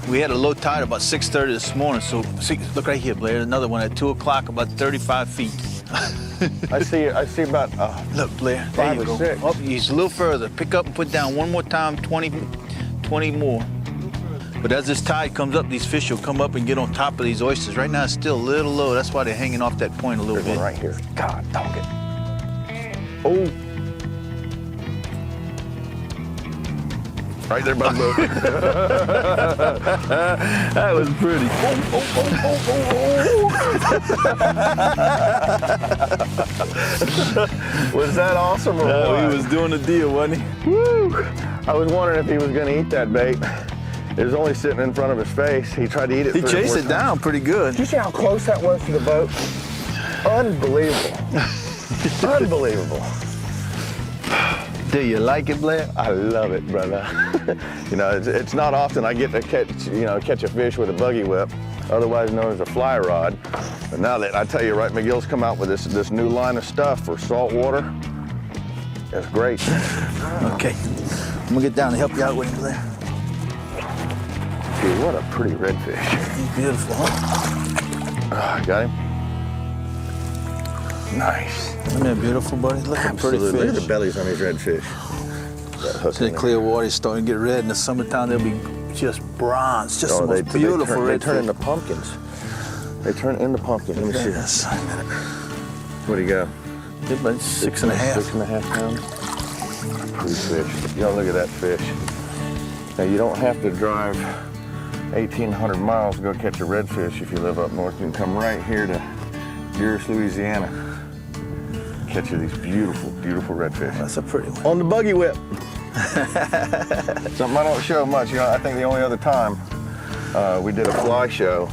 We had a low tide about 6:30 this morning, so see, look right here, Blair. Another one at 2 o'clock, about 35 feet. I see about Look, Blair, 5 there you or go. 6. Oh, he's a little further. Pick up and put down one more time, 20 more. But as this tide comes up, these fish will come up and get on top of these oysters. Right now, it's still a little low. That's why they're hanging off that point a little There's bit. one right here. God, dog it. Oh. Right there by the boat. That was pretty. Was that awesome or what? He was doing a deal, wasn't he? Woo! I was wondering if he was going to eat that bait. It was only sitting in front of his face. He tried to eat it. He chased it down pretty good. Did you see how close that was to the boat? Unbelievable. Unbelievable. Do you like it, Blair? I love it, brother. You know, it's not often I get to catch a fish with a buggy whip, otherwise known as a fly rod. But now that I tell you, right, McGill's come out with this new line of stuff for salt water. That's great. Okay, I'm gonna get down and help you out with him, Blair. Dude, what a pretty redfish. He's beautiful, huh? Got him. Nice. Isn't that beautiful, buddy? Look at pretty Absolutely. Look at fish. the bellies on these redfish. See the clear water is starting to get red. In the summertime, they'll be just bronze, just the most beautiful they red turn fish. into pumpkins. They turn into pumpkins. Let me see. Yes. What do you got? About 6.5. 6.5 pounds. Pretty fish. Y'all look at that fish. Now you don't have to drive 1,800 miles to go catch a redfish if you live up north. You can come right here to Louisiana. Catch you these beautiful, beautiful redfish. That's a pretty one. On the buggy whip. Something I don't show much. You know, I think the only other time we did a fly show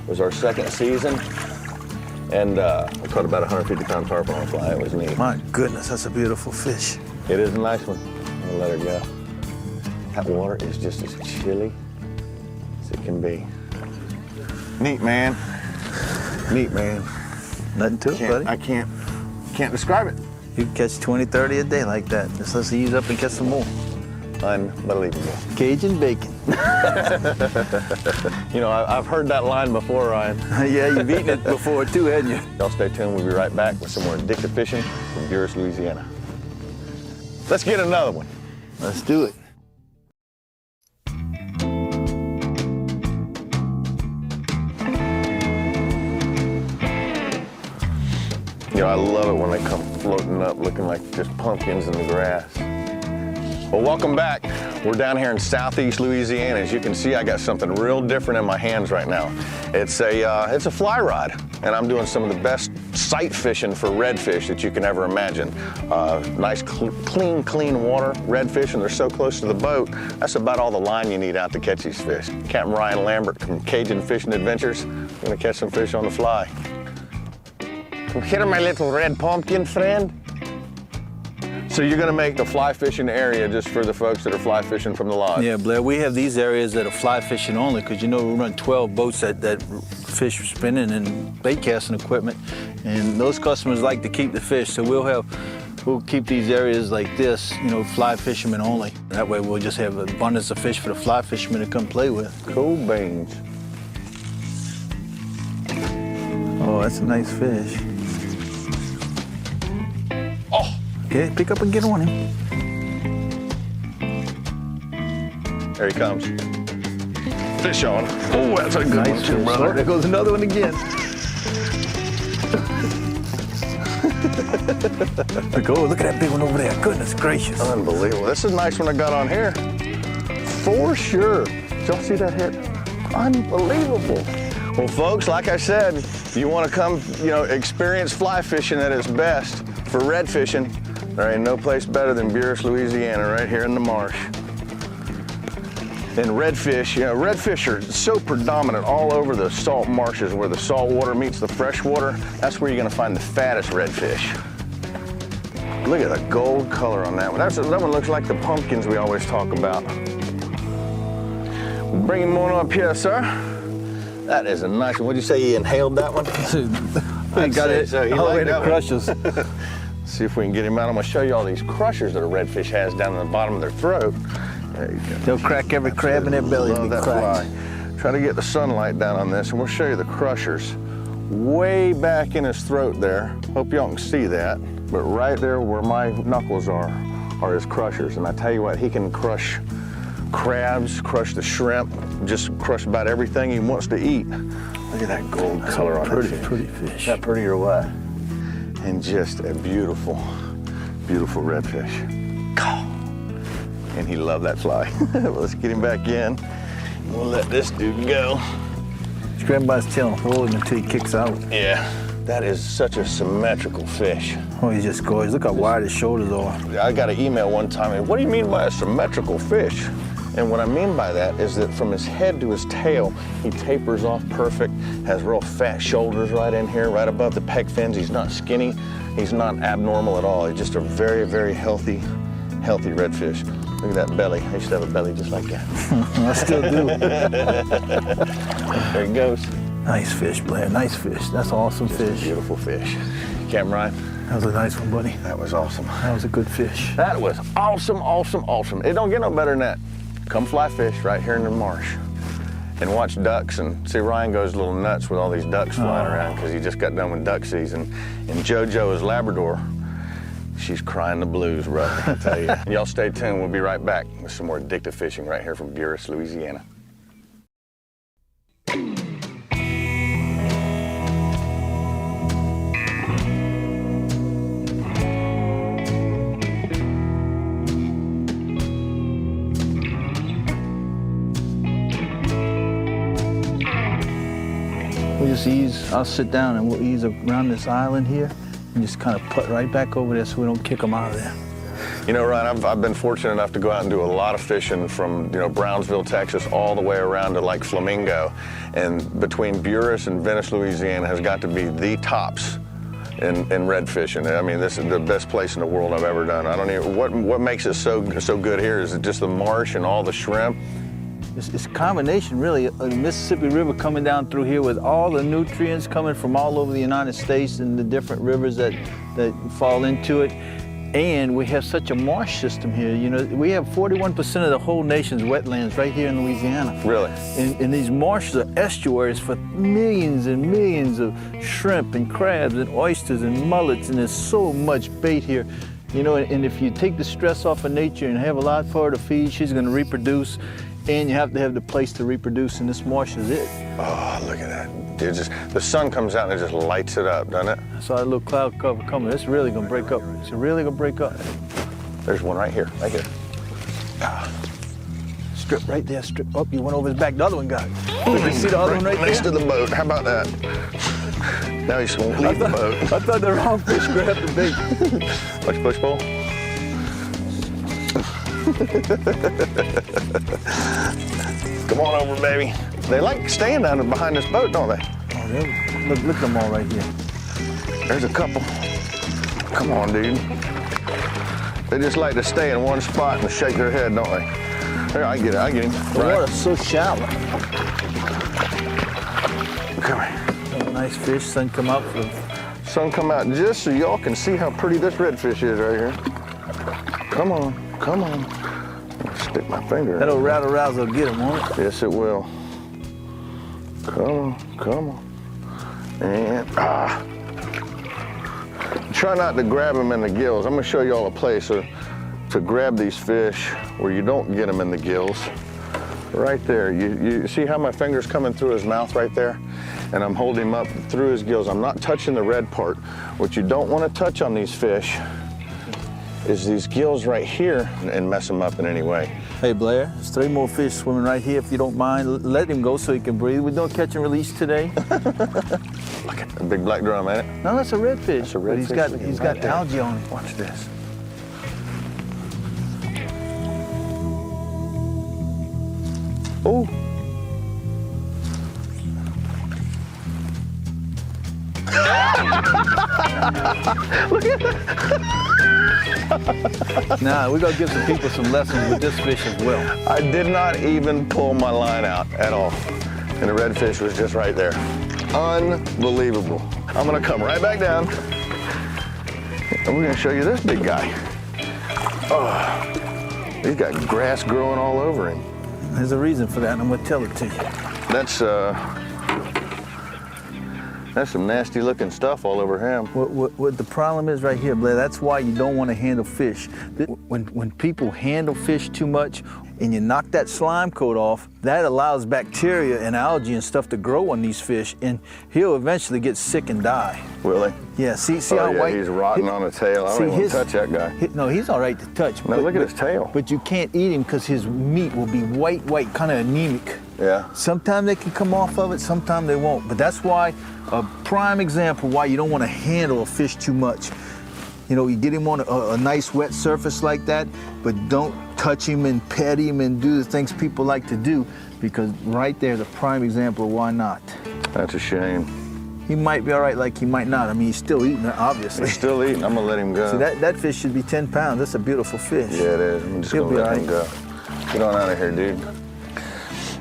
was our second season, and we caught about 150-pound tarpon on a fly. It was neat. My goodness, that's a beautiful fish. It is a nice one. I'll let her go. That water is just as chilly as it can be. Neat, man. Neat, man. Nothing to it, buddy. I can't describe it. You can catch 20, 30 a day like that. Just let's use up and catch some more. Unbelievable. Cajun bacon. You know, I've heard that line before, Ryan. Yeah, you've eaten it before too, hadn't you? Y'all stay tuned. We'll be right back with some more addictive fishing from Louisiana. Let's get another one. Let's do it. You know, I love it when they come floating up looking like just pumpkins in the grass. Well, welcome back. We're down here in southeast Louisiana. As you can see, I got something real different in my hands right now. It's a fly rod, and I'm doing some of the best sight fishing for redfish that you can ever imagine. Nice, clean water, redfish, and they're so close to the boat. That's about all the line you need out to catch these fish. Capt Ryan Lambert from Cajun Fishing Adventures. I'm gonna catch some fish on the fly. Come here, my little red pumpkin friend. So you're gonna make the fly fishing area just for the folks that are fly fishing from the lodge? Yeah, Blair, we have these areas that are fly fishing only because, you know, we run 12 boats that fish spinning and bait casting equipment, and those customers like to keep the fish, so we'll keep these areas like this, you know, fly fishermen only. That way we'll just have an abundance of fish for the fly fishermen to come play with. Cool beans. Oh, that's a nice fish. Oh! Okay, pick up and get on him. There he comes. Fish on. Oh, that's a good Nice one, too, fish. brother. Oh, there goes another one again. Look at that big one over there. Goodness gracious. Unbelievable. This is a nice one I got on here. For sure. Did y'all see that hit? Unbelievable. Well, folks, like I said, if you want to come, you know, experience fly fishing at its best for red fishing, there ain't no place better than Louisiana, right here in the marsh. And redfish, you know, redfish are so predominant all over the salt marshes where the salt water meets the fresh water. That's where you're gonna find the fattest redfish. Look at the gold color on that one. That one looks like the pumpkins we always talk about. Bring him on up here, sir. That is a nice one. What'd you say, you inhaled that one? I got it. So. All the way to crushes. See if we can get him out. I'm gonna show you all these crushers that a redfish has down in the bottom of their throat. There you go. They'll crack every crab in their belly. Love that fly. Try to get the sunlight down on this, and we'll show you the crushers. Way back in his throat there. Hope y'all can see that. But right there where my knuckles are his crushers. And I tell you what, he can crush crabs, crush the shrimp, just crush about everything he wants to eat. Look at that gold color on it. Pretty fish. Is that pretty or what? And just a beautiful, beautiful redfish. And he loved that fly. Let's get him back in. We'll let this dude go. Just grab him by his tail and hold him until he kicks out. Yeah, that is such a symmetrical fish. Oh, he's just gorgeous. Look how wide his shoulders are. I got an email one time, what do you mean by a symmetrical fish? And what I mean by that is that from his head to his tail, he tapers off perfect, has real fat shoulders right in here, right above the pec fins. He's not skinny, he's not abnormal at all. He's just a very, very healthy redfish. Look at that belly. I used to have a belly just like that. I still do. There he goes. Nice fish, Blair. Nice fish. That's an awesome Just fish. a beautiful fish. Capt Ryan? That was a nice one, buddy. That was awesome. That was a good fish. That was awesome, awesome, awesome. It don't get no better than that. Come fly fish right here in the marsh and watch ducks. And see, Ryan goes a little nuts with all these ducks flying around because he just got done with duck season. And JoJo is Labrador. She's crying the blues, brother, I tell you. Y'all stay tuned. We'll be right back with some more addictive fishing right here from Buras, Louisiana. We'll just ease, I'll sit down and we'll ease around this island here and just kind of put right back over there so we don't kick them out of there. You know, Ryan, I've been fortunate enough to go out and do a lot of fishing from, Brownsville, Texas, all the way around to Lake Flamingo. And between Buras and Venice, Louisiana has got to be the tops in red fishing. I mean, this is the best place in the world I've ever done. I don't even, what makes it so good here is it just the marsh and all the shrimp. It's a combination, really, of the Mississippi River coming down through here with all the nutrients coming from all over the United States and the different rivers that fall into it. And we have such a marsh system here. We have 41% of the whole nation's wetlands right here in Louisiana. Really? And these marshes are estuaries for millions and millions of shrimp and crabs and oysters and mullets, and there's so much bait here. And if you take the stress off of nature and have a lot for her to feed, she's going to reproduce. And you have to have the place to reproduce, and this marsh is it. Oh, look at that. The sun comes out and it just lights it up, doesn't it? I saw that little cloud cover coming. It's really gonna break up. It's really gonna break up. There's one right here, right here. Strip right there, strip up. You went over his back. The other one got it. You see the other one right next there? to the boat. How about that? Now he's gonna leave the boat. I thought the wrong fish grabbed the bait. Watch push pull. Come on over, baby. They like staying down behind this boat, don't they? Oh, look at them all right here. There's a couple. Come on, dude. They just like to stay in one spot and shake their head, don't they? Here, I get him. The water's so shallow. Come here. Oh, nice fish. Sun come out. Sun come out just so y'all can see how pretty this redfish is right here. Come on. Come on. I'll stick my finger in. That old rattle-rouse will get him, won't it? Yes, it will. Come on. And, Try not to grab them in the gills. I'm gonna show you all a place to grab these fish where you don't get them in the gills. Right there, you see how my finger's coming through his mouth right there? And I'm holding him up through his gills. I'm not touching the red part. What you don't wanna touch on these fish is these gills right here and mess them up in any way. Hey Blair, there's 3 more fish swimming right here. If you don't mind, let him go so he can breathe. We're doing catch and release today. Look at the big black drum, ain't it? No, that's a redfish. That's a redfish. But he's got algae on him. Watch this. Oh. Look at that. Nah, we're gonna give some people some lessons with this fish as well. I did not even pull my line out at all. And the redfish was just right there. Unbelievable. I'm gonna come right back down and we're gonna show you this big guy. Oh, he's got grass growing all over him. There's a reason for that, and I'm gonna tell it to you. That's some nasty looking stuff all over him. What the problem is right here, Blair, that's why you don't want to handle fish. When people handle fish too much and you knock that slime coat off, that allows bacteria and algae and stuff to grow on these fish, and he'll eventually get sick and die. Will he? Yeah, see Oh, how yeah, white? he's rotting on the tail. I don't even touch that guy. No, he's all right to touch. Now look at his tail. But you can't eat him because his meat will be white, kind of anemic. Yeah. Sometimes they can come off of it, sometimes they won't. But that's why, a prime example why you don't want to handle a fish too much. You know, you get him on a nice wet surface like that, but don't touch him and pet him and do the things people like to do, because right there's a prime example of why not. That's a shame. He might be all right, like he might not. I mean, he's still eating it, obviously. He's still eating. I'm gonna let him go. See, that fish should be 10 pounds. That's a beautiful fish. Yeah, it is. I'm just He'll gonna be let all him go. Get on out of here, dude.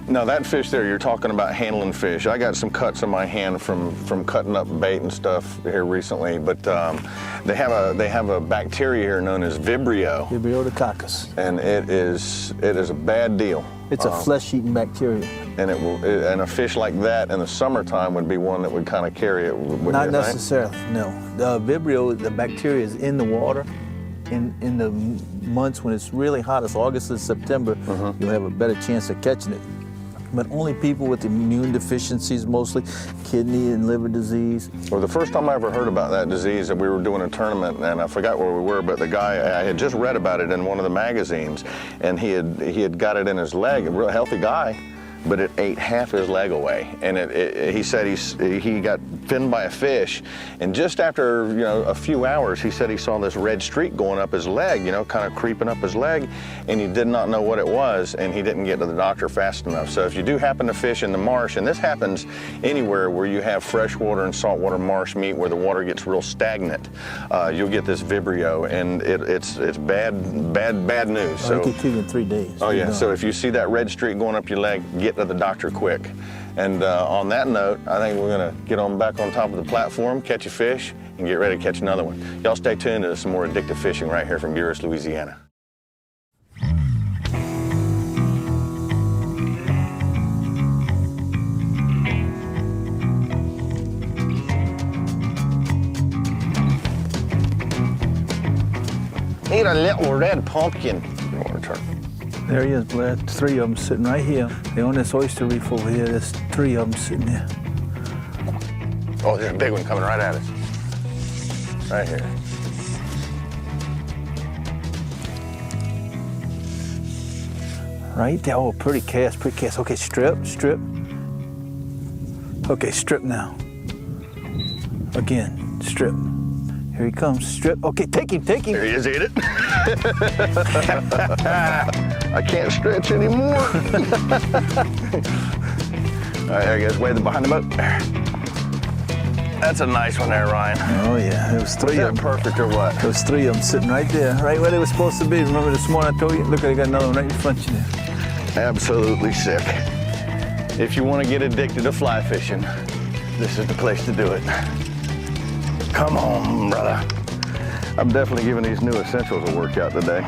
Now that fish there, you're talking about handling fish. I got some cuts in my hand from cutting up bait and stuff here recently, but they have a bacteria here known as Vibrio. Vibrio And it is a bad deal. It's a flesh-eating bacteria. And and a fish like that in the summertime would be one that would kind of carry it. Not necessarily, no. The Vibrio, the bacteria is in the water. In the months when it's really hot, it's August and September, you'll have a better chance of catching it. But only people with immune deficiencies, mostly kidney and liver disease. Well, the first time I ever heard about that disease, that we were doing a tournament, and I forgot where we were, but the guy, I had just read about it in one of the magazines, and he had got it in his leg, a real healthy guy, but it ate half his leg away. And he said he got finned by a fish, and just after a few hours, he said he saw this red streak going up his leg, kind of creeping up his leg, and he did not know what it was, and he didn't get to the doctor fast enough. So if you do happen to fish in the marsh, and this happens anywhere where you have freshwater and saltwater marsh meat where the water gets real stagnant, you'll get this Vibrio, and it's bad news. So it could kill you in 3 days. Oh yeah, so if you see that red streak going up your leg, get to the doctor quick. And on that note, I think we're gonna get on back on top of the platform, catch a fish, and get ready to catch another one. Y'all stay tuned to some more addictive fishing right here from Buras, Louisiana. Eat a little red pumpkin. You want to turn? There he is, Blair. 3 of them sitting right here. They're on this oyster reef over here. There's 3 of them sitting there. Oh, there's a big one coming right at us. Right here. Right there. Oh, pretty cast, pretty cast. Okay, strip. Okay, strip now. Again, strip. Here he comes, strip. Okay, take him. There he is, eat it. I can't stretch anymore. All right, there he goes, way behind the boat. There. That's a nice one there, Ryan. Oh yeah, there was 3 of them. Perfect or what? There was 3 of them sitting right there, right where they were supposed to be. Remember this morning I told you? Look, I got another one right in front of you there. Absolutely sick. If you want to get addicted to fly fishing, this is the place to do it. Come on, brother. I'm definitely giving these new essentials a workout today.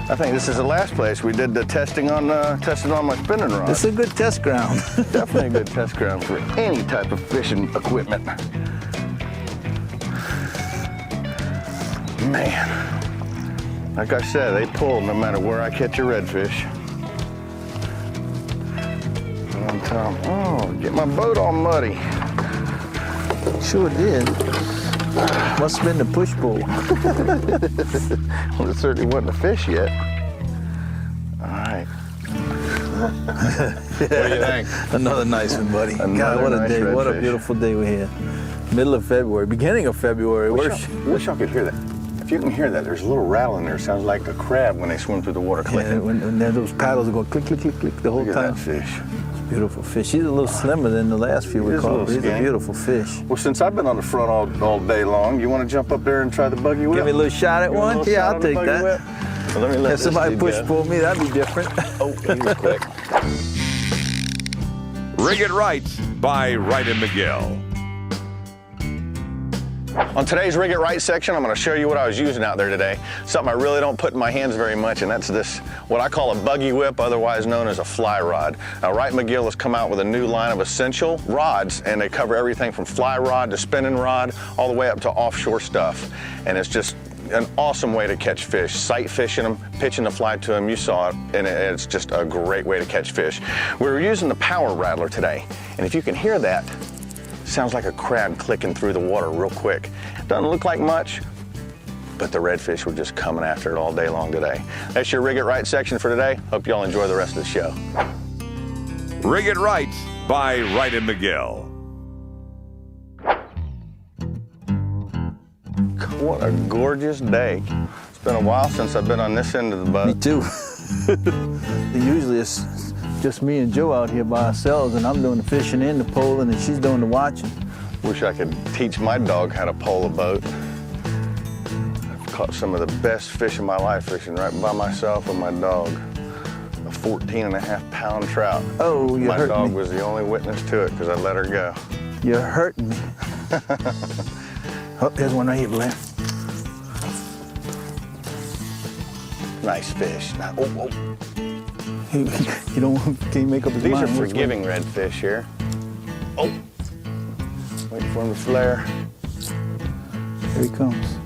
I think this is the last place we did the testing on my spinning rod. It's a good test ground. Definitely a good test ground for any type of fishing equipment. Man, like I said, they pull no matter where I catch a redfish. One time, oh, get my boat all muddy. Sure did. Must have been the push pull. Well, it certainly wasn't a fish yet. All right. What do you think? Another nice one, buddy. God, what a nice day. What a redfish. beautiful day we had. Middle of February, beginning of February. Wish y'all could hear that. If you can hear that, there's a little rattle in there. It sounds like a crab when they swim through the water clicking. Yeah, when those paddles are going click, click, click, click the whole Look at time. that fish. Beautiful fish. He's a little slimmer than the last few we caught. He's a skinny. beautiful fish. Well, since I've been on the front all day long, you want to jump up there and try the Buggy Whip? Give me a little shot at You want a one? little Yeah, shot I'll on the take Buggy that. Whip? Well, let me let If this somebody dude push go. pull me, that'd be different. Oh, he was quick. Rig It Right by Wright and McGill. On today's Rig It Right section, I'm going to show you what I was using out there today. Something I really don't put in my hands very much, and that's this, what I call a Buggy Whip, otherwise known as a fly rod. Now, Wright McGill has come out with a new line of essential rods, and they cover everything from fly rod to spinning rod, all the way up to offshore stuff. And it's just an awesome way to catch fish. Sight fishing them, pitching the fly to them, you saw it, and it's just a great way to catch fish. We were using the power rattler today, and if you can hear that, sounds like a crab clicking through the water real quick. Doesn't look like much, but the redfish were just coming after it all day long today. That's your Rig It Right section for today. Hope y'all enjoy the rest of the show. Rig It Right by Wright and McGill. What a gorgeous day. It's been a while since I've been on this end of the boat. Me too. Usually it's just me and Joe out here by ourselves, and I'm doing the fishing and the poling, and she's doing the watching. Wish I could teach my dog how to pole a boat. I've caught some of the best fish in my life fishing right by myself with my dog. A 14.5-pound trout. Oh, you my hurt dog me. was the only witness to it because I let her go. You're hurting me. Oh, there's one right here, Blair. Nice fish. Now, oh. You don't, can you make up his These mind? are forgiving redfish here. Oh, waiting for him to flare. Here he comes.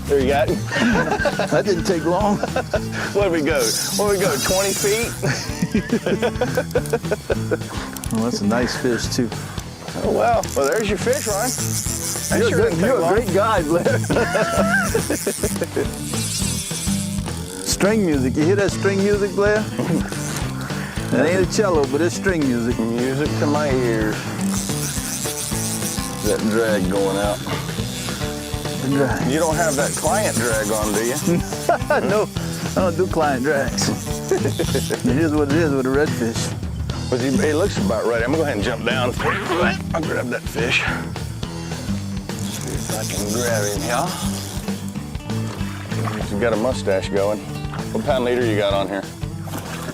There you got him. That didn't take long. What did we go? 20 feet? Oh, that's a nice fish too. Oh, well, there's your fish, Ryan. That sure didn't take You're a long. great guy, Blair. String music. You hear that string music, Blair? That ain't a cello, but it's string music. Music to my ears. That drag going out. You don't have that client drag on, do you? No, I don't do client drags. It is what it is with a redfish. But it looks about right. I'm gonna go ahead and jump down. I'll grab that fish. See if I can grab him, y'all. He's got a mustache going. What pound leader you got on here?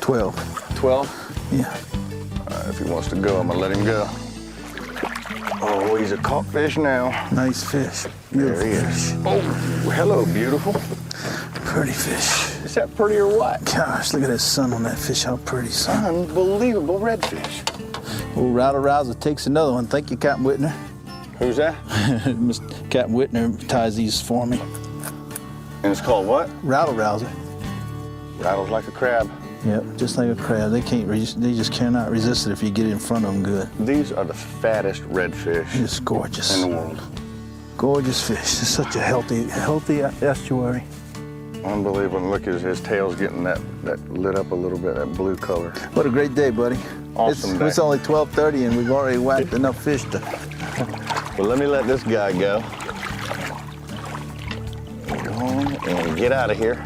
12. 12? Yeah. If he wants to go, I'm gonna let him go. Oh, he's a caught fish now. Nice fish. There Beautiful he is. fish. Oh, hello, beautiful. Pretty fish. Is that pretty or what? Gosh, look at that sun on that fish. How pretty, son. Unbelievable redfish. Old Rattle Rouser takes another one. Thank you, Captain Whitner. Who's that? Mr. Captain Whitner ties these for me. And it's called what? Rattle Rouser. Rattles like a crab. Yep, just like a crab. They just cannot resist it if you get in front of them good. These are the fattest redfish It's gorgeous. in the world. Gorgeous fish. It's such a healthy estuary. Unbelievable. Look, his tail's getting that lit up a little bit, that blue color. What a great day, buddy. Awesome day. It's only 12:30 and we've already whacked enough fish to... Well, let me let this guy go. Go on and get out of here.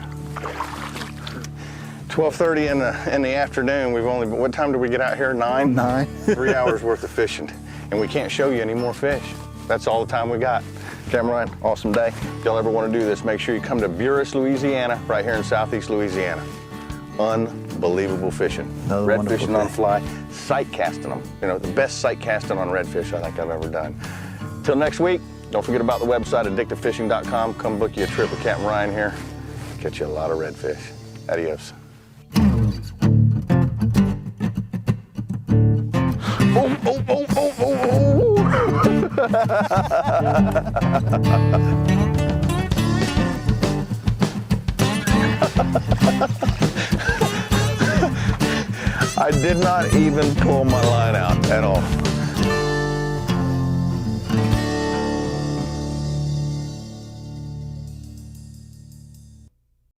12:30 in the afternoon. What time did we get out here? 9? 9. 3 hours worth of fishing. And we can't show you any more fish. That's all the time we got. Capt Ryan, awesome day. If y'all ever want to do this, make sure you come to Buras, Louisiana, right here in southeast Louisiana. Unbelievable fishing. Another Red wonderful fishing on day. fly, sight casting them. You know, the best sight casting on redfish I think I've ever done. Till next week, don't forget about the website, addictivefishing.com. Come book you a trip with Capt Ryan here. Catch you a lot of redfish. Adios. Oh. I did not even pull my line out at all.